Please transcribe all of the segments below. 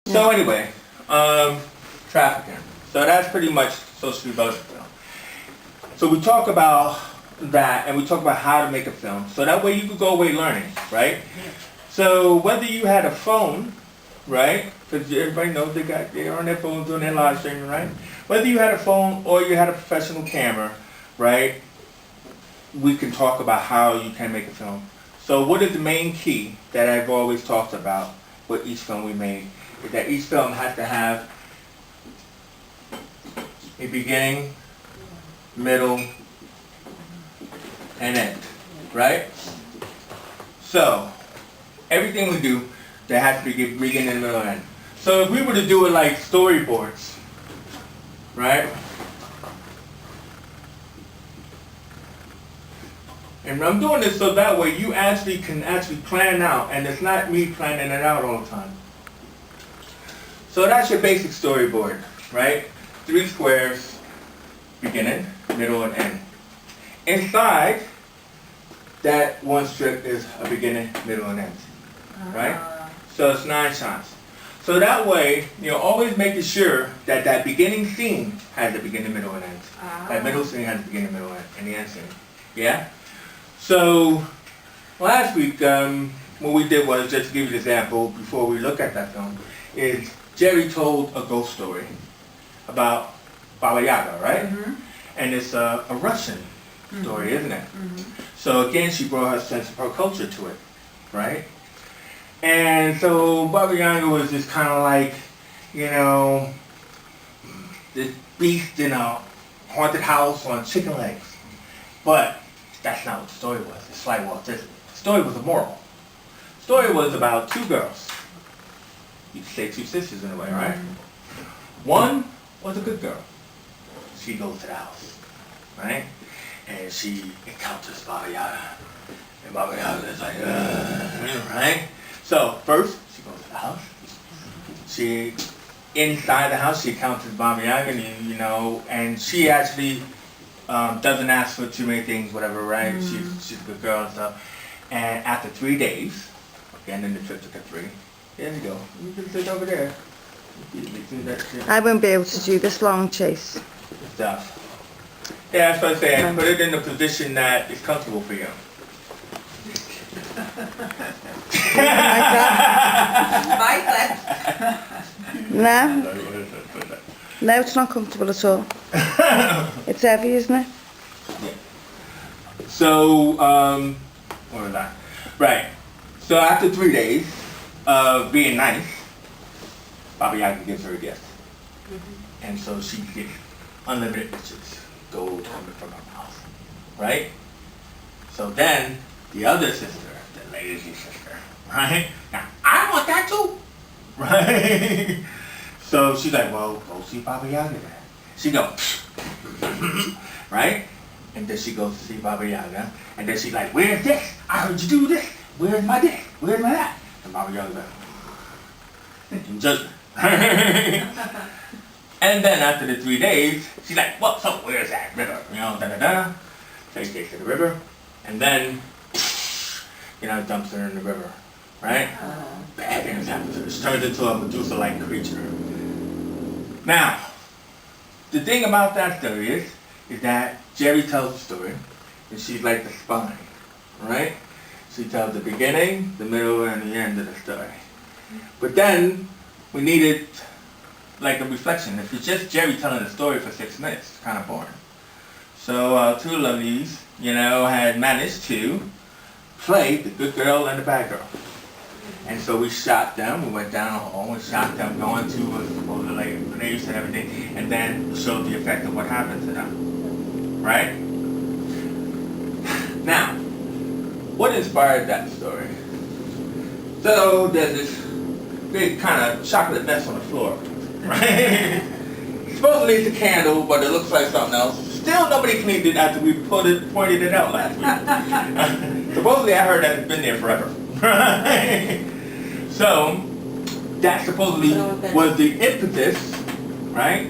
So anyway, trafficking. So that's pretty much socially relevant film. So we talk about that, and we talk about how to make a film. So that way you could go away learning, right? So whether you had a phone, right? Because everybody knows they're on their phones doing their live streaming, right? Whether you had a phone or you had a professional camera, right? We can talk about how you can make a film. So what is the main key that I've always talked about with each film we made? Is that each film has to have a beginning, middle, and end, right? So everything we do, there has to be a beginning, middle, and end. So if we were to do it like storyboards, right? And I'm doing this so that way you can plan out, and it's not me planning it out all the time. So that's your basic storyboard, right? 3 squares, beginning, middle, and end. Inside that one strip is a beginning, middle, and end, right? So it's 9 shots. So that way, you're always making sure that that beginning scene has the beginning, middle, and end. That middle scene has the beginning, middle, and the end scene. Yeah? So last week, what we did was, just to give you an example before we look at that film, is Jerry told a ghost story about Baba Yaga, right? And it's a Russian story, isn't it? So again, she brought her sense of her culture to it, right? And so Baba Yaga was just kind of like, you know, this beast in a haunted house on chicken legs. But that's not what the story was. It's like, well, the story was a moral. The story was about 2 girls. You could say 2 sisters in a way, right? One was a good girl. She goes to the house, right? And she encounters Baba Yaga. And Baba Yaga is like, right? So first, she goes to the house. Inside the house, she encounters Baba Yaga, and, you know, and she actually doesn't ask for too many things, whatever, right? She's a good girl and stuff. And after 3 days, again, then the trip took her 3. There you go. You can sit over there. I won't be able to do this long chase. Stuff. Yeah, that's what I'm saying. Put it in a position that is comfortable for you. No? No, it's not comfortable at all. It's heavy, isn't it? Yeah. So, what was that? Right. So after 3 days of being nice, Baba Yaga gives her a gift. And so she gets unlimited riches, gold coming from her mouth. Right? So then, the other sister, the lazy sister, right? Now, I want that too. Right? So she's like, well, go see Baba Yaga then. She goes, right? And then she goes to see Baba Yaga. And then she's like, where's this? I heard you do this. Where's my this? Where's my that? And Baba Yaga's like, in judgment. And then after the 3 days, she's like, well, so where's that river? You know, da-da-da. So he takes her to the river. And then, you know, dumps her in the river. Right? Bad things happen to her. She turns into a Medusa-like creature. Now, the thing about that story is that Jerry tells the story, and she's like the spine, right? She tells the beginning, the middle, and the end of the story. But then, we needed like a reflection. If it's just Jerry telling the story for 6 minutes, it's kind of boring. So 2 lovelies, you know, had managed to play the good girl and the bad girl. And so we shot them, we went down the hall, we shot them going to the like place and everything, and then showed the effect of what happened to them. Right? Now, what inspired that story? So there's this big kind of chocolate mess on the floor. Right? Supposedly it's a candle, but it looks like something else. Still nobody cleaned it after we pointed it out last week. Supposedly I heard that it's been there forever. Right? So, that supposedly was the impetus, right?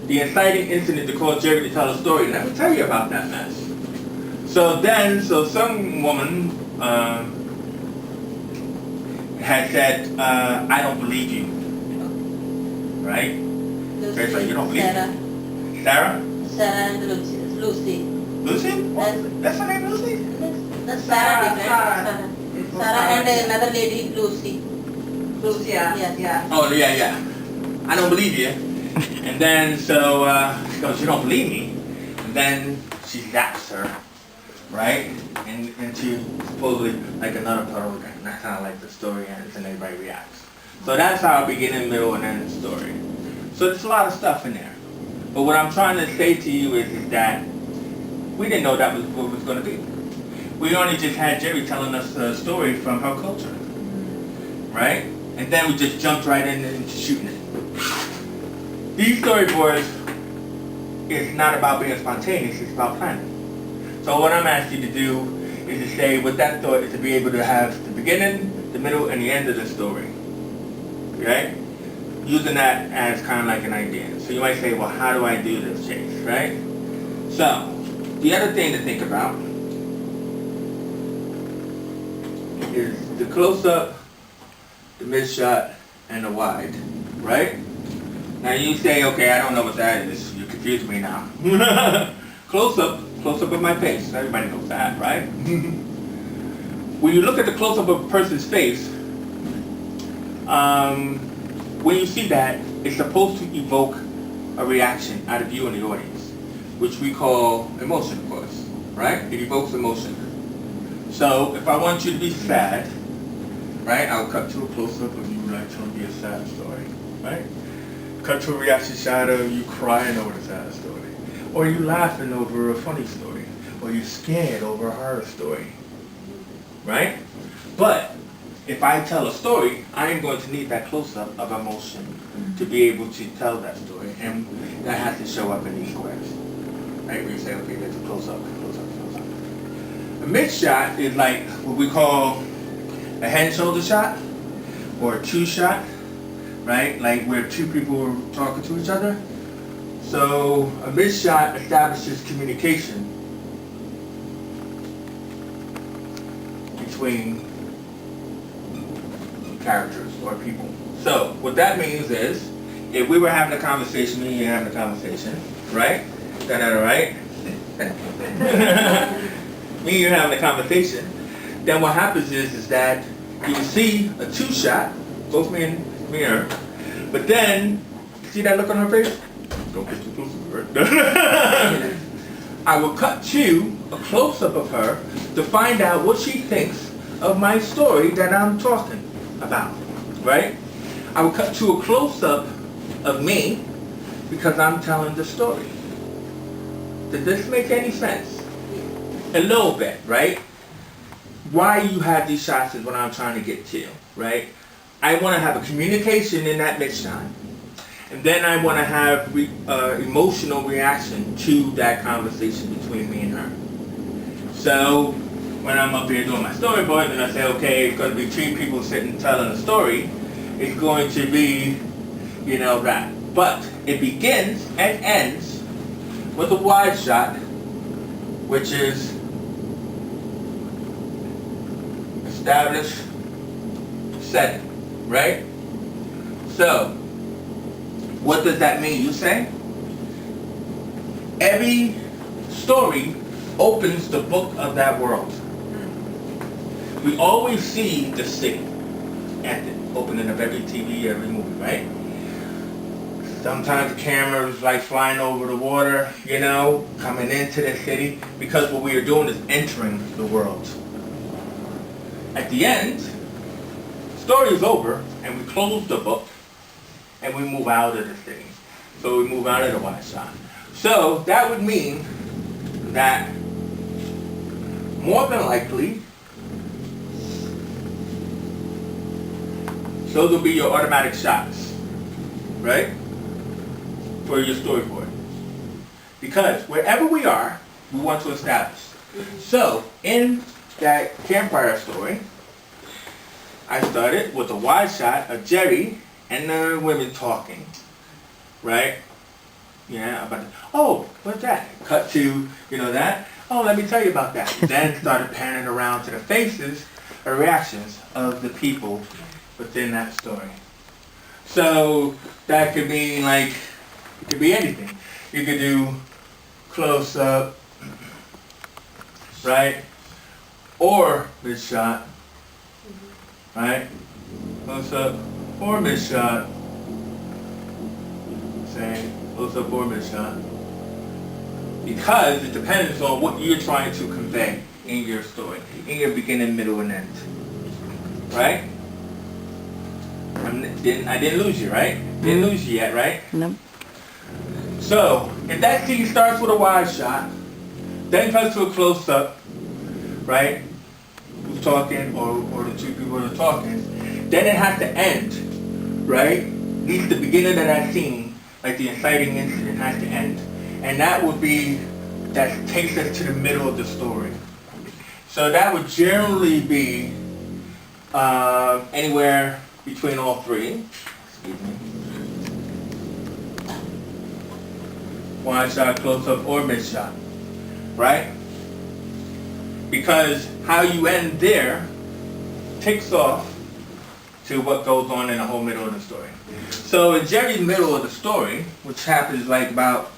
The inciting incident to cause Jerry to tell a story. Let me tell you about that mess. So some woman had said, I don't believe you. right? Lucy, It's like, you don't believe Sarah, me. Sarah? Sarah and Lucy. Lucy? That's her name, Lucy? That's Sarah, different. Sarah and another lady, Lucy. Lucy, yeah. Yes. Oh, yeah. I don't believe you. And then, so, she goes, you don't believe me? And then she zaps her, right? And she supposedly, like another puddle, and that's how like the story ends and everybody reacts. So that's how beginning, middle, and end of the story. So there's a lot of stuff in there. But what I'm trying to say to you is that we didn't know that was what it was going to be. We only just had Jerry telling us a story from her culture, right? And then we just jumped right into shooting it. These storyboards is not about being spontaneous, it's about planning. So what I'm asking you to do is to say with that thought is to be able to have the beginning, the middle, and the end of the story, right? Using that as kind of like an idea. So you might say, well, how do I do this, Chase, right? So, the other thing to think about is the close-up, the mid-shot, and the wide, right? Now you say, okay, I don't know what that is. You confused me now. Close-up of my face. Everybody knows that, right? When you look at the close-up of a person's face, when you see that, it's supposed to evoke a reaction out of you and the audience, which we call emotion, of course, right? It evokes emotion. So if I want you to be sad, right, I'll cut to a close-up of you like telling me a sad story, right? Cut to a reaction shot of you crying over the sad story. Or you laughing over a funny story. Or you scared over a horror story. Right? But if I tell a story, I am going to need that close-up of emotion to be able to tell that story. And that has to show up in these squares. Right? Where you say, okay, there's a close-up, close-up, close-up. A mid-shot is like what we call a head and shoulder shot or a two-shot. Right? Like where two people are talking to each other. So a mid-shot establishes communication between characters or people. So what that means is, if we were having a conversation, me and you having a conversation, right? Is that all right? Me and you having a conversation, then what happens is that you see a two-shot, both me and her, but then, see that look on her face? Don't get too close to her. I will cut to a close-up of her to find out what she thinks of my story that I'm talking about, right? I will cut to a close-up of me because I'm telling the story. Does this make any sense? A little bit, right? Why you have these shots is what I'm trying to get to, right? I want to have a communication in that mid-shot. And then I want to have emotional reaction to that conversation between me and her. So when I'm up here doing my storyboard and I say, okay, it's going to be three people sitting telling a story, it's going to be, you know, that. But it begins and ends with a wide shot, which is established setting, right? So, what does that mean, you say? Every story opens the book of that world. We always see the city at the opening of every TV, every movie, right? Sometimes the camera is like flying over the water, you know, coming into the city, because what we are doing is entering the world. At the end, the story is over, and we close the book, and we move out of the city. So we move out of the wide shot. So that would mean that more than likely, those will be your automatic shots, right? For your storyboard. Because wherever we are, we want to establish. So in that campfire story, I started with a wide shot of Jerry and the women talking, right? Yeah, about, oh, what's that? Cut to, you know, that. Oh, let me tell you about that. Then started panning around to the faces or reactions of the people within that story. So that could mean like, it could be anything. You could do close up, right? Or mid shot, right? Close up or mid shot. Say close up or mid shot. Because it depends on what you're trying to convey in your story, in your beginning, middle, and end. Right? I didn't lose you, right? Didn't lose you yet, right? No. So, if that scene starts with a wide shot, then comes to a close-up, right? Who's talking, or the two people that are talking, then it has to end, right? At least the beginning of that scene, like the inciting incident, has to end. And that would be, that takes us to the middle of the story. So that would generally be anywhere between all three. Excuse me. Wide shot, close up, or mid shot, right? Because how you end there takes off to what goes on in the whole middle of the story. So in Jerry's middle of the story, which happens like about,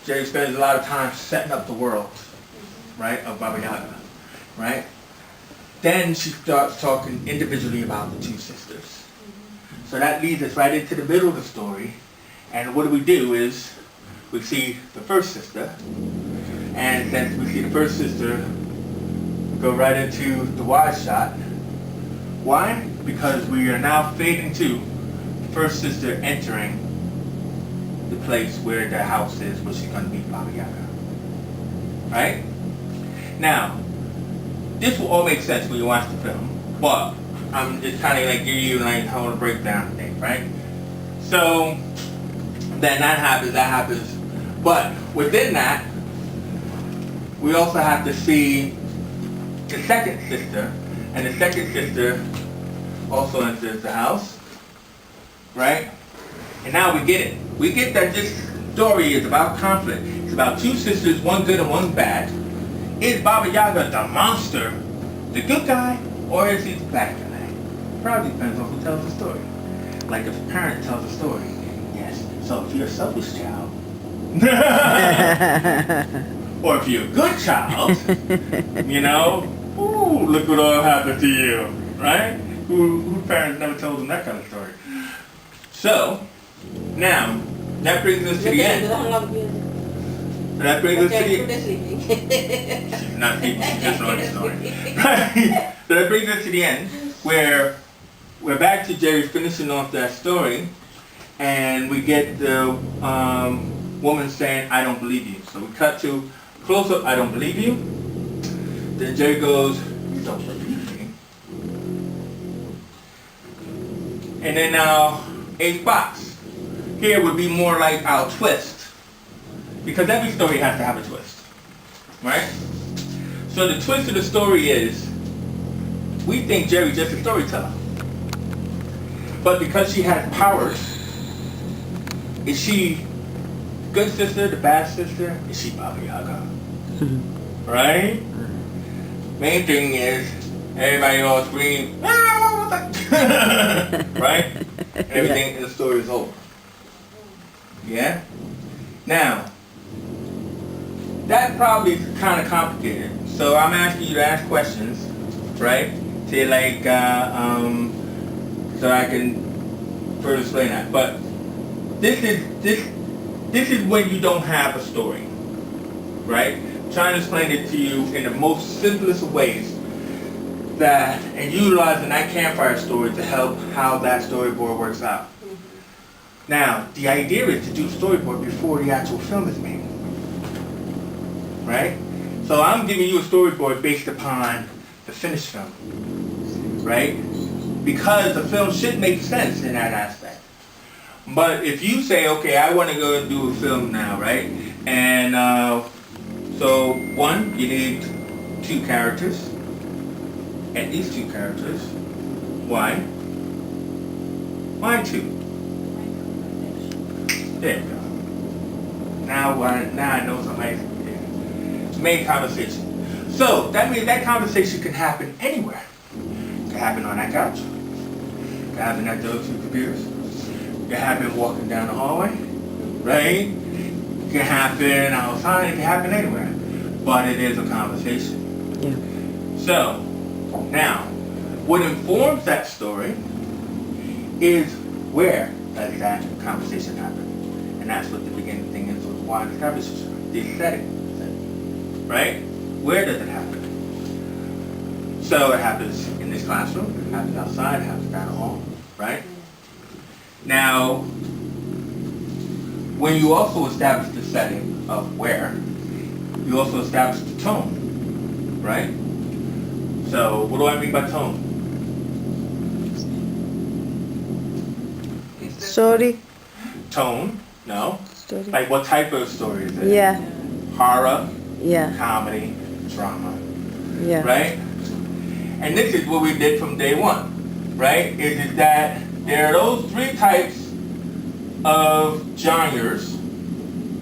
Jerry spends a lot of time setting up the world, right, of Baba Yaga, right? Then she starts talking individually about the two sisters. So that leads us right into the middle of the story. And what do is, we see the first sister, and since we see the first sister, we go right into the wide shot. Why? Because we are now fading to the first sister entering the place where the house is, where she's going to meet Baba Yaga. Right? Now, this will all make sense when you watch the film, but I'm just kind of like give you like how to break down things, right? So then that happens. But within that, we also have to see the second sister, and the second sister also enters the house, right? And now we get it. We get that this story is about conflict. It's about two sisters, one good and one bad. Is Baba Yaga the monster, the good guy, or is he the bad guy? Probably depends on who tells the story. Like if a parent tells a story, yes. So if you're a selfish child, or if you're a good child, you know, ooh, look what all happened to you, right? Who parents never told them that kind of story? So, now, that brings us to the end. That brings us to the end. She's not sleeping, she's just knowing the story. Right? So that brings us to the end, where we're back to Jerry finishing off that story, and we get the woman saying, I don't believe you. So we cut to close up, I don't believe you. Then Jerry goes, you don't believe me. And then now, H box. Here would be more like our twist. Because every story has to have a twist. Right? So the twist of the story is, we think Jerry's just a storyteller. But because she has powers, is she good sister, the bad sister? Is she Baba Yaga? Right? Main thing is, everybody all scream, ah, what the right? And everything in the story is over. Yeah? Now, that probably is kind of complicated. So I'm asking you to ask questions, right? To like, so I can further explain that. But this is when you don't have a story, right? I'm trying to explain it to you in the most simplest of ways, that and utilizing that campfire story to help how that storyboard works out. Now, the idea is to do a storyboard before the actual film is made, right? So I'm giving you a storyboard based upon the finished film, right? Because the film should make sense in that aspect. But if you say, okay, I want to go and do a film now, right? And so one, you need two characters, at least two characters. Why? Why two? There you go. Now I know somebody. Main conversation. So that means that conversation can happen anywhere. It can happen on that couch. It can happen at those two computers. It It can happen walking down the hallway, right? It can happen outside, it can happen anywhere. But it is a conversation. Yeah. So, now, what informs that story is where does that conversation happen? And that's what the beginning thing is, why the conversation, the setting, right? Where does it happen? So it happens in this classroom, it happens outside, it happens down the hall, right? Now, when you also establish the setting of where, you also establish the tone, right? So, what do I mean by tone? Story. Tone, no. Story. Like what type of story is it? Yeah. Horror, Yeah. comedy, drama, Yeah. right? And this is what we did from day one, right? Is that there are those three types of genres,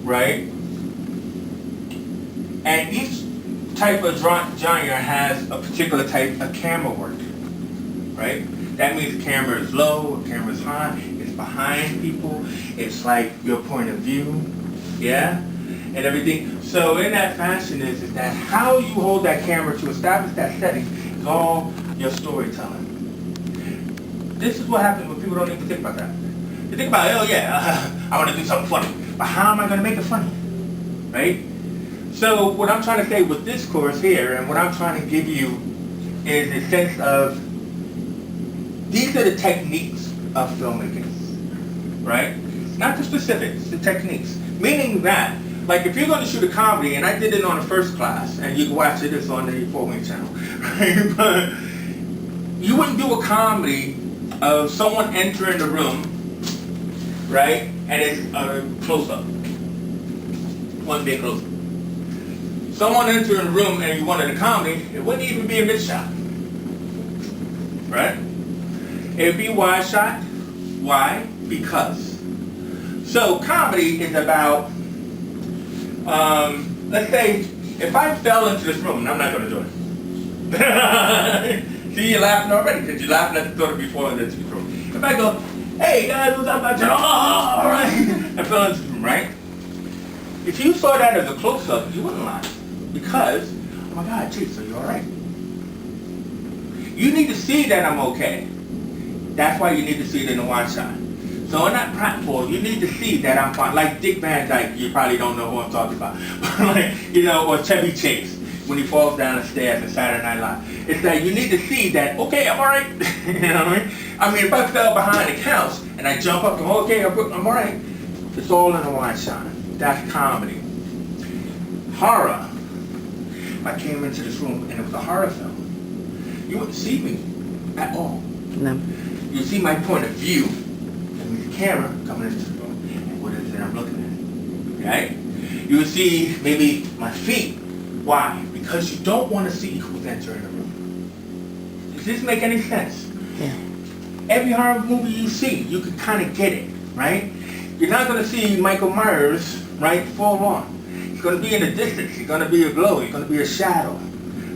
right? And each type of genre has a particular type of camera work, right? That means the camera is low, the camera is high, it's behind people, it's like your point of view, yeah? And everything. So in that fashion is that how you hold that camera to establish that setting is all your storytelling. This is what happens when people don't even think about that. They think about, oh yeah, I want to do something funny, but how am I going to make it funny, right? So what I'm trying to say with this course here, and what I'm trying to give you is a sense of, these are the techniques of filmmaking, right? Not the specifics, the techniques. Meaning that, like if you're going to shoot a comedy, and I did it on the first class, and you can watch it, it's on the 4-Wing channel, right? But you wouldn't do a comedy of someone entering the room, right? And it's a close-up. One big close-up. Someone entering the room and you wanted a comedy, it wouldn't even be a mid shot, right? It would be wide shot. Why? Because. So comedy is about, let's say, if I fell into this room, and I'm not going to do it. See, you're laughing already because you're laughing at the thought of before into the room. If I go, hey guys, what's up? Oh, all right. I fell into the room, right? If you saw that as a close-up, you wouldn't laugh. Because, oh my God, geez, are you all right? You need to see that I'm okay. That's why you need to see it in the wide shot. So in that platform, you need to see that I'm fine. Like Dick Van Dyke, you probably don't know who I'm talking about. Like, you know, or Chevy Chase, when he falls down the stairs in Saturday Night Live. It's that you need to see that, okay, I'm all right. You know what I mean? I mean, if I fell behind the couch and I jump up and, okay, I'm all right. It's all in the wide shot. That's comedy. Horror. If I came into this room and it was a horror film, you wouldn't see me at all. No. You see my point of view, and the camera coming into the room, and what is it I'm looking at, right? You would see maybe my feet. Why? Because you don't want to see who's entering the room. Does this make any sense? Yeah. Every horror movie you see, you can kind of get it, right? You're not going to see Michael Myers, right, full on. It's going to be in the distance. It's going to be a glow. It's going to be a shadow,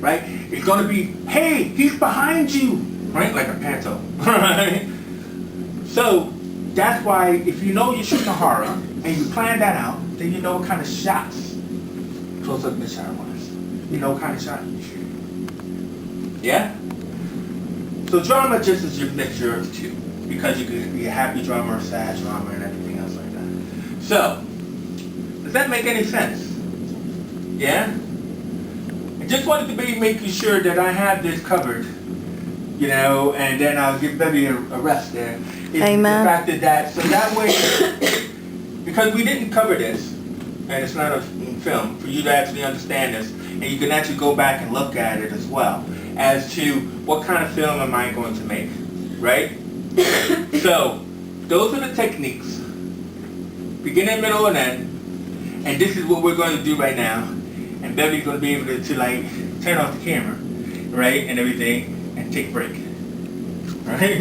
right? It's going to be, hey, he's behind you, right? Like a panto, right? So that's why if you know you're shooting a horror and you plan that out, then you know what kind of shots close up in the shot was. You know what kind of shot you shoot. Yeah? So drama just is your mixture of two. Because you could be a happy drama or a sad drama and everything else like that. So, does that make any sense? Yeah? I just wanted to be making sure that I have this covered, you know, and then I'll give Bevy a rest there. Amen. The fact that, so that way, because we didn't cover this, and it's not a film, for you to actually understand this, and you can actually go back and look at it as well, as to what kind of film am I going to make, right? So, those are the techniques, beginning, middle, and end, and this is what we're going to do right now, and Beverly's going to be able to like, turn off the camera, right, and everything, and take a break, right?